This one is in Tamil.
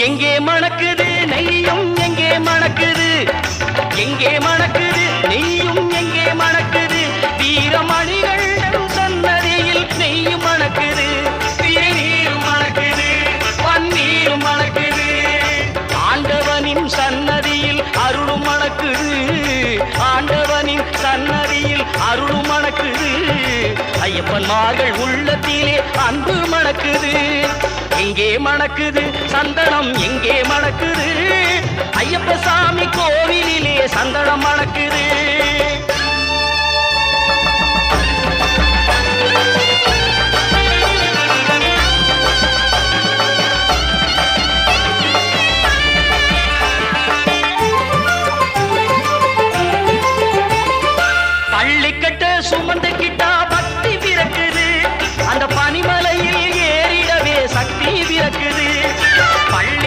எங்கே மணக்குது நெய்யும் எங்கே மணக்குது, எங்கே மணக்குது நெய்யும் எங்கே மணக்குது, வீரமணிகள் சன்னதியில் நெய்யும் மணக்குது, நீரும் மணக்குது, பன்னீரும் மணக்குது, ஆண்டவனின் சன்னதியில் அருளும் மணக்குது, ஆண்டவனின் சன்னதியில் அருளும் மணக்குது, ஐயப்பன்மார்கள் உள்ளத்திலே அன்பு மணக்குது. எங்கே மணக்குது சந்தனம் எங்கே மணக்குது, ஐயப்ப சாமி கோவிலிலே சந்தனம் மணக்குது.